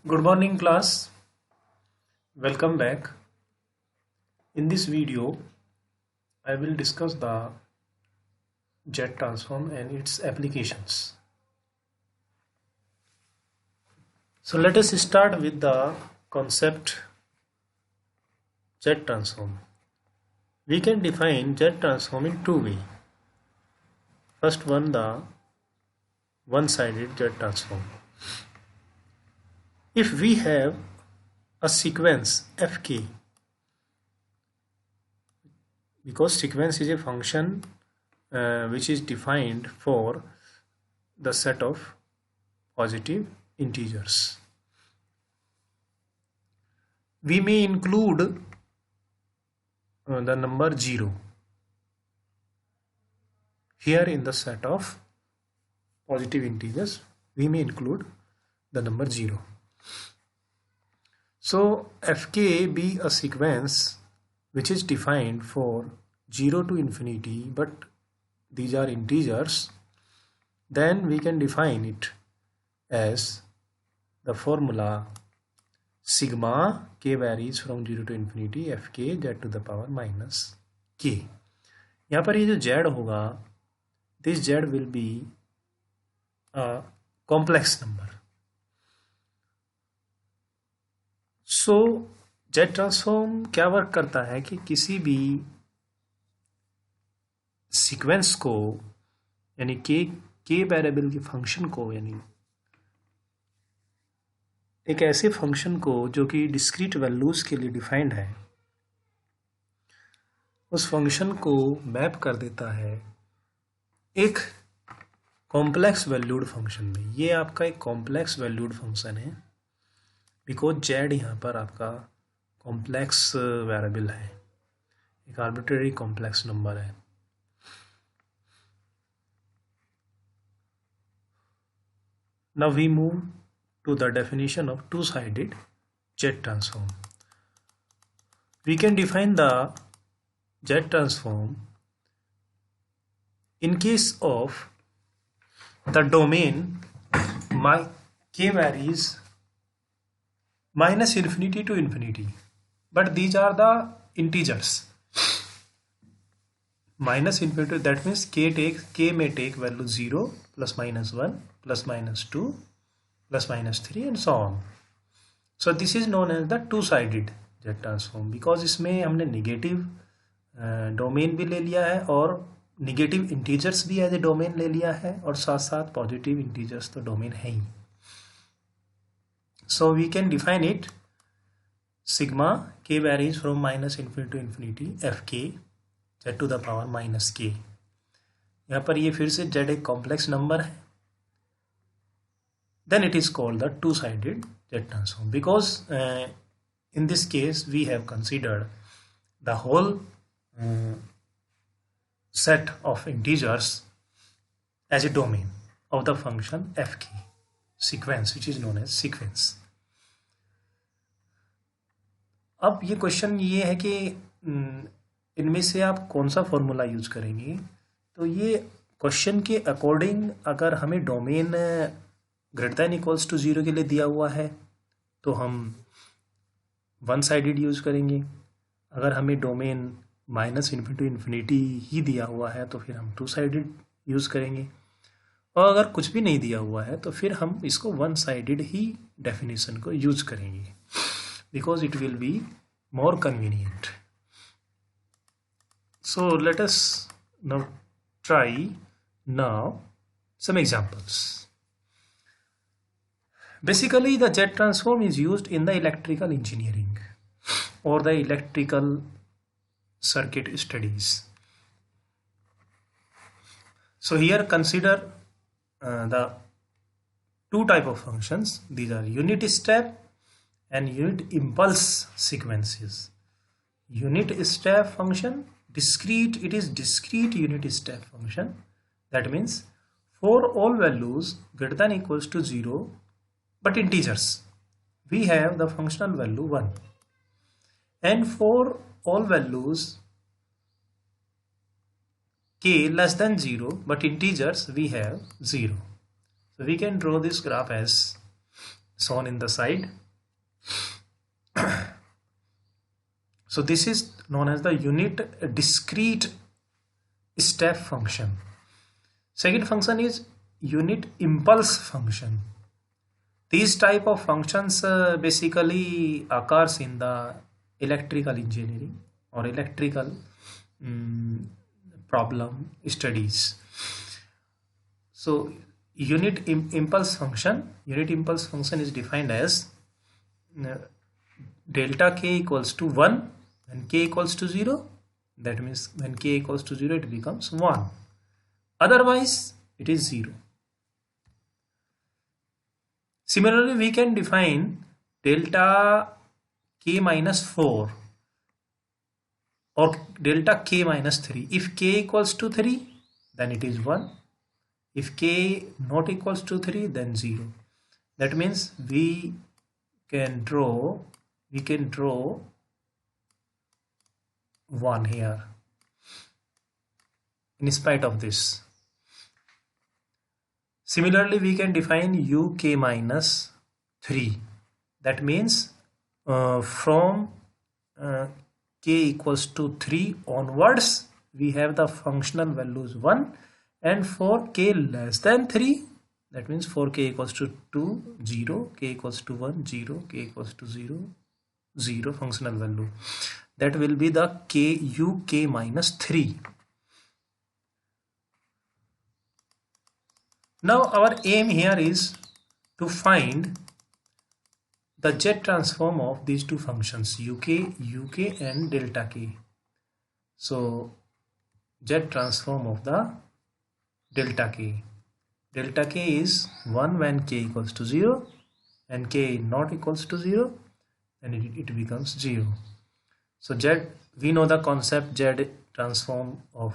Good morning class, welcome back. In this video I will discuss the jet transform and its applications. So let us start with the concept jet transform. We can define jet transform in two ways. First one, the one-sided jet transform. If we have a sequence fk, because sequence is a function which is defined for the set of positive integers, we may include the number 0 here in the set of positive integers. We may include the number 0. So fk be a sequence which is defined for 0 to infinity, but these are integers, then we can define it as the formula sigma k varies from 0 to infinity fk z to the power minus k. यहाँ पर ये जो z होगा, this z will be a complex number. So jet transform क्या work करता है कि किसी भी सीक्वेंस को, यानी के वेरिएबल के फंक्शन को, यानी एक ऐसे फंक्शन को जो कि डिस्क्रीट वैल्यूज के लिए डिफाइंड है, उस फंक्शन को मैप कर देता है एक कॉम्प्लेक्स वैल्यूड फंक्शन में. ये आपका एक कॉम्प्लेक्स वैल्यूड फंक्शन है बिकॉज जेड यहाँ पर आपका कॉम्प्लेक्स वेरिएबल है, एक आर्बिट्रेरी कॉम्प्लेक्स नंबर है. Now we move to the definition of two-sided jet transform. We can define the jet transform in case of the domain k varies minus infinity to infinity, but these are the integers. Minus infinity, that means k may take value 0, plus minus 1, plus minus 2, plus minus 3 and so on. So this is known as the two-sided jet transform because इसमें हमने negative domain भी ले लिया है और negative integers भी as a domain ले लिया है और साथ साथ पॉजिटिव इंटीजर्स तो डोमेन है ही. So we can define it sigma k varies from minus infinity to infinity fk z to the power minus k. यहाँ पर ये फिर से z एक कॉम्प्लेक्स नंबर है. Then it is called the two-sided jet transform because in this case we have considered the whole set of integers as a domain of the function fk sequence, which is known as sequence. अब ये question ये है कि इनमें से आप कौन सा फॉर्मूला यूज करेंगे. तो ये क्वेश्चन के अकॉर्डिंग, अगर हमें domain greater than equals to 0 के लिए दिया हुआ है तो हम वन साइडेड यूज करेंगे. अगर हमें domain minus infinity to infinity ही दिया हुआ है तो फिर हम टू साइडेड यूज करेंगे. और अगर कुछ भी नहीं दिया हुआ है तो फिर हम इसको वन साइडेड ही डेफिनेशन को यूज करेंगे because it will be more convenient. So let us now try some examples. Basically the jet transform is used in the electrical engineering or the electrical circuit studies. So here consider the two type of functions. These are unit step and unit impulse sequences. Unit step function, discrete, it is discrete unit step function. That means for all values greater than equals to 0 but integers, we have the functional value 1, and for all values k less than 0 but integers we have 0. So we can draw this graph as shown in the side. So this is known as the unit discrete step function. Second function is unit impulse function. These type of functions basically occurs in the electrical engineering or electrical problem studies. So unit impulse function is defined as delta k equals to 1 and k equals to 0. That means when k equals to 0 it becomes 1, otherwise it is 0. Similarly, we can define delta k minus 4 or delta k minus 3. If k equals to 3, then it is 1. If k not equals to 3, then 0. That means we can draw 1 here in spite of this. Similarly, we can define uk minus 3. That means from k equals to 3 onwards, we have the functional values 1, and for k less than 3, that means for k equals to 2, 0, k equals to 1, 0, k equals to 0, 0 functional value. That will be the uk minus 3. Now our aim here is to find the Z transform of these two functions uk and delta k. So Z transform of the delta k. Delta k is 1 when k equals to 0 and k not equals to 0, and it becomes 0. So Z, we know the concept Z transform of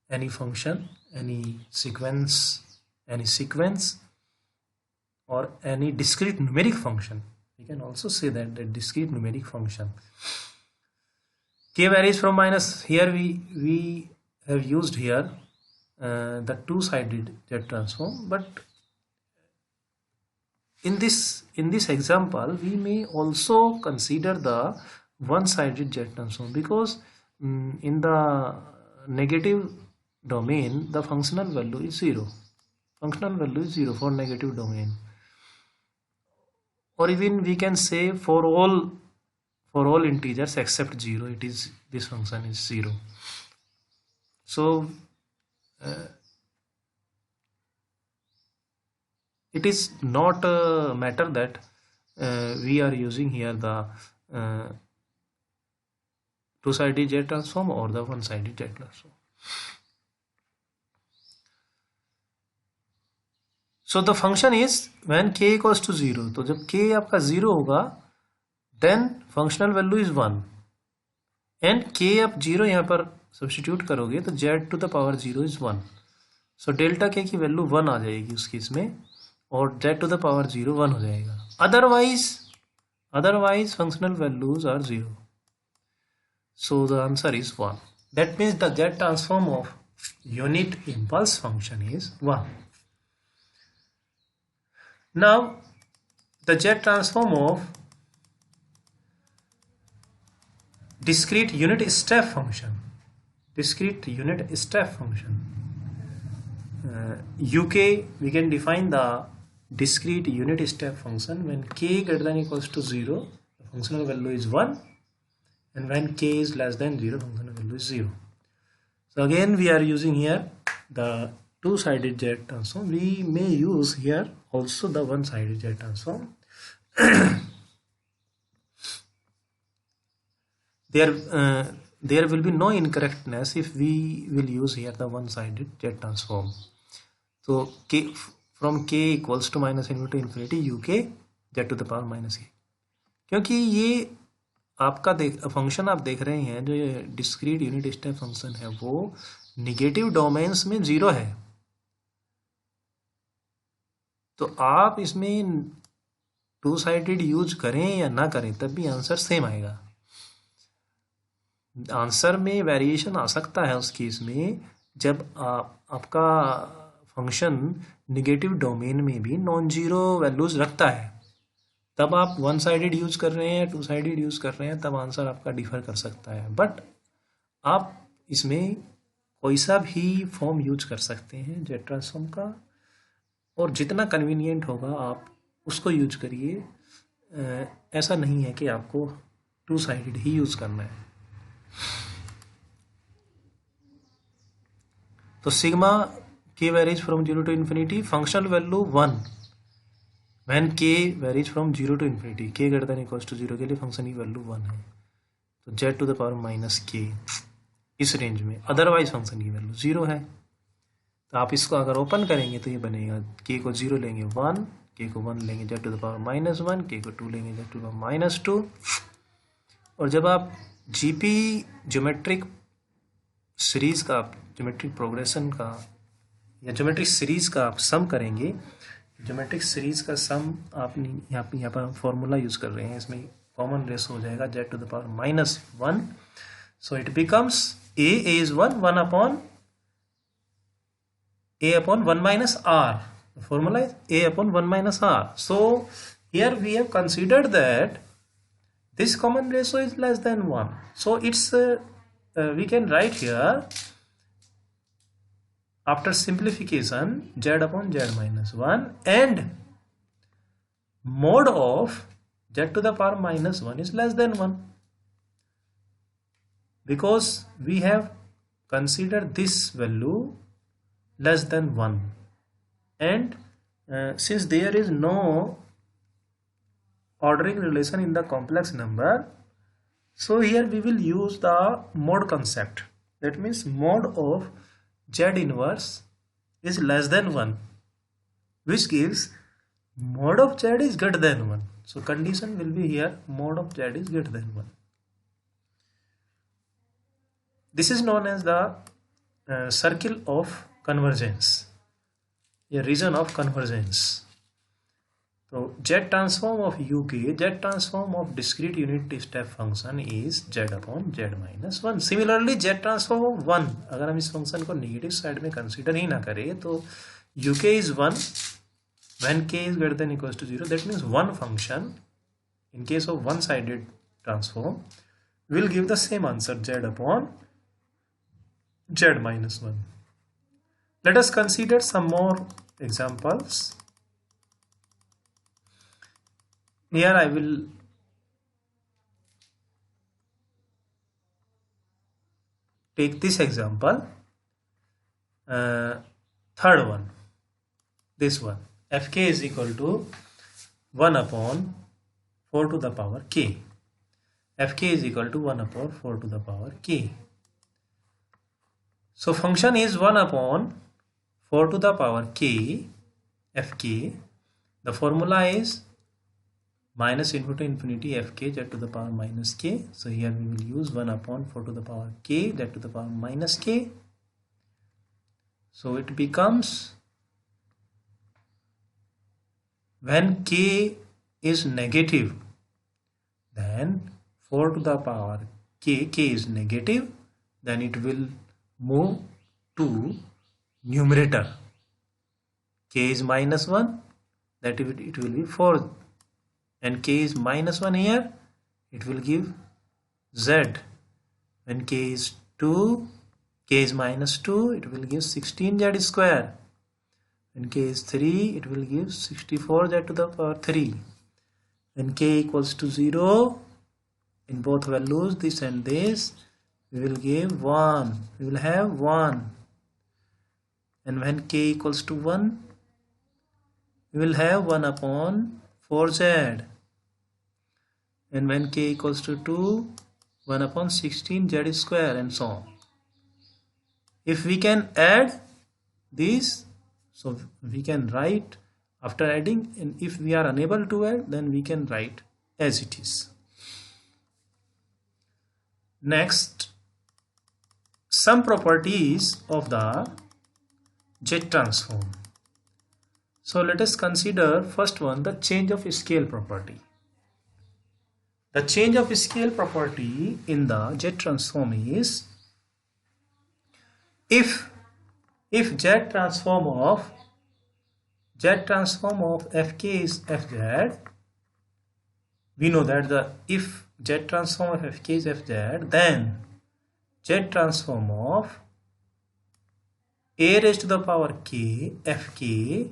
any function, any sequence or any discrete numeric function. We can also say that the discrete numeric function. K varies from minus. Here we have used here the two-sided Z transform, but in this example we may also consider the one-sided Z transform, because in the negative domain the functional value is 0. Functional value is 0 for negative domain, or even we can say for all integers except 0, this function is 0. So it is not a matter that we are using here the two-sided Z transform or the one-sided Z transform. So the function is when k equals to 0. तो जब k आपका 0 होगा, then functional value is 1, and k आप 0 यहाँ पर substitute करोगे तो z to the power 0 is 1. So delta k की वैल्यू 1 आ जाएगी उस केस में, और z to the power 0 1 हो जाएगा. Otherwise functional values are 0. So the answer is 1. That means the Z transform of unit impulse function is 1. Now the Z transform of discrete unit step function. UK, we can define the discrete unit step function when k greater than equals to 0, the functional value is 1, and when k is less than 0, functional value is 0. So again we are using here the two-sided Z transform. We may use here also the one-sided Z transform. There will be no incorrectness if we will use here the one-sided Z transform. So k from k equals to minus infinity to infinity uk z to the power minus a, क्योंकि ये आपका function आप देख रहे हैं जो ये discrete unit step function है वो निगेटिव डोमेन्स में 0 है, तो आप इसमें टू साइडेड यूज करें या ना करें तब भी आंसर सेम आएगा. आंसर में वेरिएशन आ सकता है उस केस में जब आपका फंक्शन निगेटिव डोमेन में भी नॉन जीरो वैल्यूज रखता है. तब आप वन साइडेड यूज कर रहे हैं, टू साइडेड यूज कर रहे हैं, तब आंसर आपका डिफर कर सकता है। बट आप इसमें कोई सा भी फॉर्म यूज कर सकते हैं जेड ट्रांसफॉर्म का, और जितना कन्वीनियंट होगा आप उसको यूज करिए। ऐसा नहीं है कि आपको टू साइडेड ही यूज करना है। तो sigma k varies from 0 to infinity, functional value 1 when k varies from 0 to infinity, k greater than equals to 0 के लिए फंक्शन की वैल्यू 1 है, तो z to the power minus k इस रेंज में, अदरवाइज फंक्शन की वैल्यू 0 है। तो आप इसको अगर ओपन करेंगे तो ये बनेगा k को 0 लेंगे 1, k को 1 लेंगे z to the power minus 1, k को 2 लेंगे z to the power minus 2। और जब आप जीपी ज्योमेट्रिक सीरीज का, ज्योमेट्रिक प्रोग्रेशन का या ज्योमेट्रिक सीरीज का आप सम करेंगे, ज्योमेट्रिक सीरीज का सम आप यहाँ पर फॉर्मूला यूज कर रहे हैं, इसमें कॉमन रेशो हो जाएगा z to the power minus 1, so it becomes a is 1 upon a upon 1 minus r. The formula is a upon 1 minus r. So here we have considered that this common ratio is less than 1. So it's we can write here, after simplification, z upon z minus 1 and mod of z to the power minus 1 is less than 1, because we have considered this value less than 1, and since there is no ordering relation in the complex number, so here we will use the mod concept. That means mod of z inverse is less than 1, which gives mod of z is greater than 1. So condition will be here, mod of z is greater than 1. This is known as the circle of convergence, a region of convergence. So z transform of uk, z transform of discrete unit step function is z upon z minus 1. Similarly z transform of 1, अगर हम इस function को negative side में consider ही ना करें तो uk is 1 when k is greater than equals to 0. That means one function in case of one sided transform will give the same answer, z upon z minus 1. Let us consider some more examples. Here I will take this example, third one, this one, fk is equal to 1 upon 4 to the power k. fk is equal to 1 upon 4 to the power k. So function is 1 upon 4 to the power k, fk. The formula is minus into infinity fk z to the power minus k. So here we will use 1 upon 4 to the power k z to the power minus k. So it becomes, when k is negative, then 4 to the power k is negative, then it will move to numerator. K is minus 1, that it will be 4, and k is minus 1 here, it will give z. When k is 2, k is minus 2, it will give 16z square. When k is 3, it will give 64z to the power 3. When k equals to 0, in both values, this and this, we will give 1. We will have 1. And when k equals to 1, we will have 1 upon 4z. And when k equals to 2, 1 upon 16z square, and so on. If we can add these, so we can write after adding, and if we are unable to add, then we can write as it is. Next, some properties of the Z transform. So let us consider first one, the change of scale property. The change of scale property in the Z transform is, if Z transform of fk is fz, we know that the if Z transform of Fk is Fz, then Z transform of a raised to the power k Fk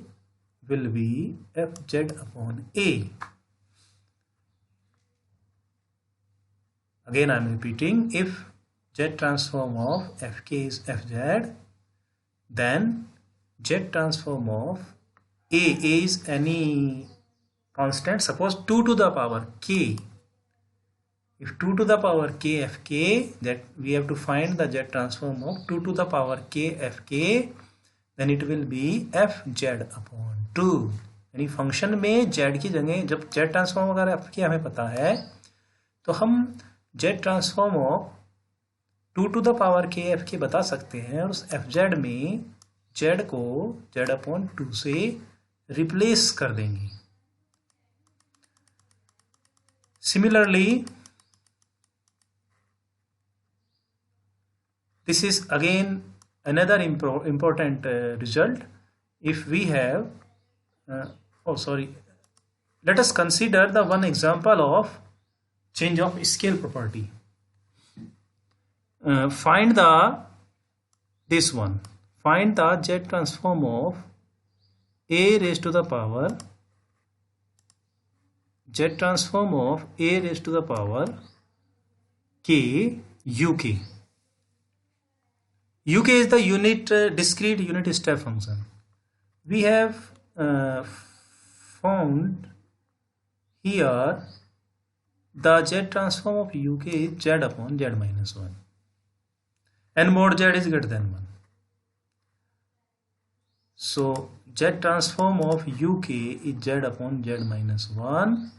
will be Fz upon A. Again I am repeating, if Z transform of Fk is Fz, then Z transform of A is any constant, suppose 2 to the power k. If 2 to the power k Fk, that we have to find the Z transform of 2 to the power k Fk, then it will be Fz upon 2. यानी function में z की जगह जब z transform अगर Fk हमें पता है तो हम z transform of 2 to the power k Fk बता सकते हैं और उस Fz में z को z अपॉन 2 से रिप्लेस कर देंगे. Similarly, this is again another important result. If we have let us consider the one example of change of scale property. Find the Z transform of A raised to the power Z transform of A raised to the power k uk. Uk is the discrete unit step function. We have found here the Z transform of uk is z upon z minus 1 and mod z is greater than 1. So Z transform of uk is z upon z minus 1,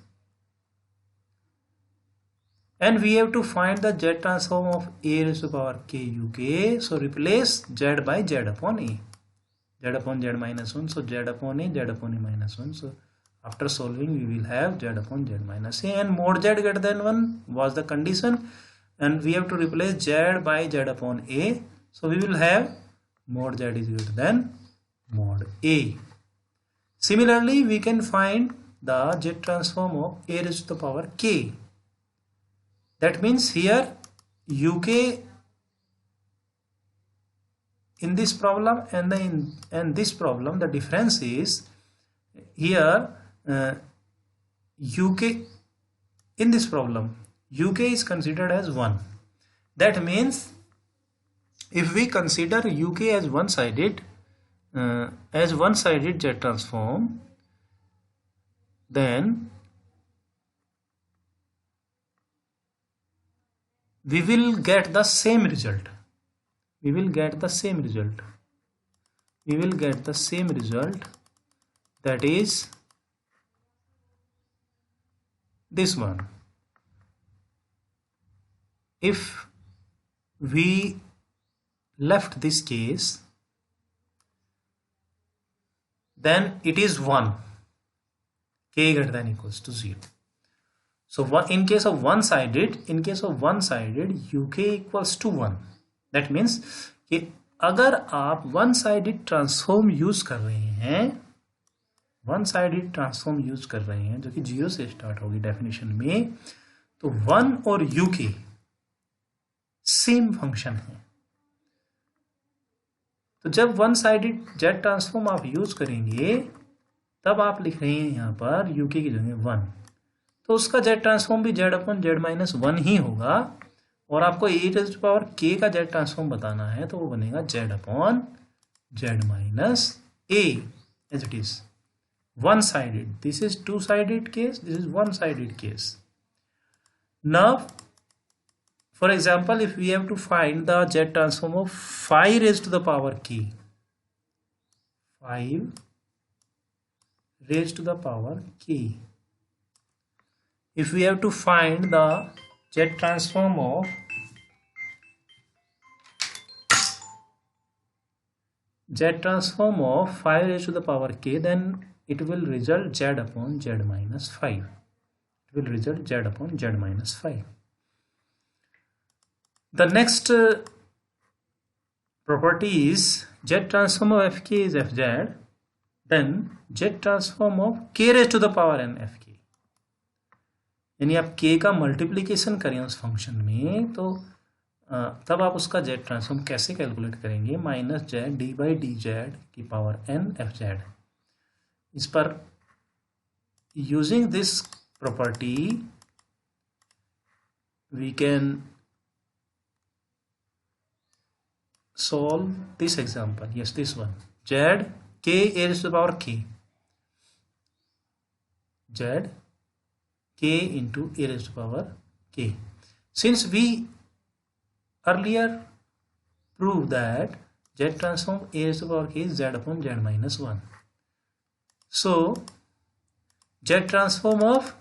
and we have to find the Z transform of A raised to the power k uk. So replace z by z upon A, z upon z minus 1, so z upon A, z upon A minus 1. So after solving we will have z upon z minus A, and mod z greater than 1 was the condition, and we have to replace z by z upon A. So we will have mod z is greater than mod A. Similarly, we can find the Z transform of A raised to the power k. That means here uk in this problem and in this problem, the difference is here uk in this problem uk is considered as 1. That means if we consider uk as one-sided Z transform, then we will get the same result. That is this one. If we left this case, then it is 1, k greater than equals to 0. So in case of one-sided uk equals to 1. That means कि अगर आप one sided transform use कर रहे हैं जो कि 0 से start होगी डेफिनेशन में, तो 1 और uk सेम फंक्शन है. तो जब वन साइडेड जेड ट्रांसफॉर्म आप यूज करेंगे तब आप लिख रहे हैं यहाँ पर uk की जगह 1, तो उसका जेड ट्रांसफॉर्म भी जेड अपॉन जेड माइनस 1 ही होगा. और आपको e to the power k का जेड ट्रांसफॉर्म बताना है तो वो बनेगा z upon z minus a, as it is one sided. This is two sided case, this is one sided case. Now for example, if we have to find the Z transform of 5 raised to the power k, 5 raised to the power k, if we have to find the Z transform of Z transform of 5 raised to the power k, then it will result Z upon Z minus 5. It will result Z upon Z minus 5. The next property is Z transform of Fk is Fz, then Z transform of k raised to the power n Fk. यानी आप k का multiplication करें उस function में, तो तब आप उसका z ट्रांसफॉर्म कैसे कैलकुलेट करेंगे, minus z d by d z की पावर n एफ जेड। इस पर using this property we can solve this example. Yes, this one. Z k a raised to the power k. Z k into a raised to the power k. Since we earlier proved that Z transform a raised to the power k is Z upon Z minus 1. So Z transform of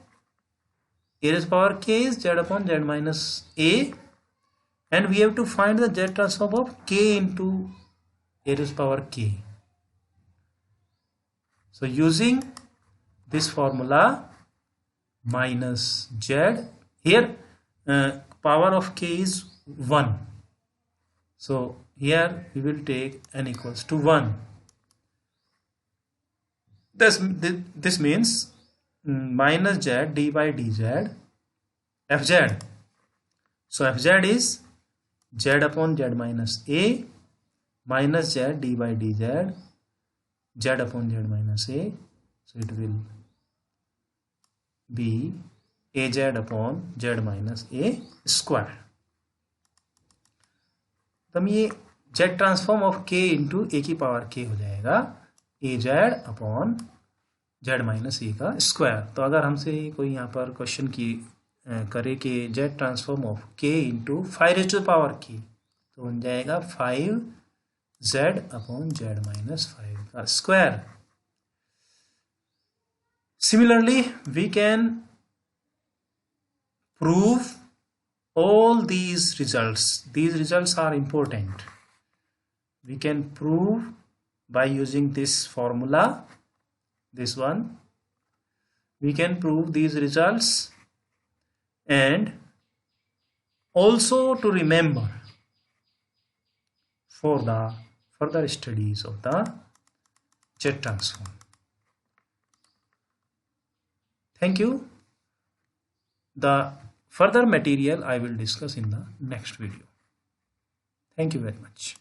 a raised to the power k is Z upon Z minus a. And we have to find the Z transform of k into a raised to the power k. So using this formula, minus z, here power of k is 1. So here we will take n equals to 1. This means minus z d by dz fz. So fz is z upon z minus a minus z d by dz z upon z minus a. So it will be az upon z minus a square. तब ये z transform of k into A की power k हो जाएगा az upon z minus A का square. तो अगर हमसे कोई यहाँ पर क्वेश्चन की करे कि z transform of k into 5 raise to the power k, तो बन जाएगा 5z अपॉन z माइनस 5 का square. Similarly, we can prove all these results. These results are important. We can prove by using this formula, this one. We can prove these results, and also to remember for the further studies of the Z transform. Thank you. The further material I will discuss in the next video. Thank you very much.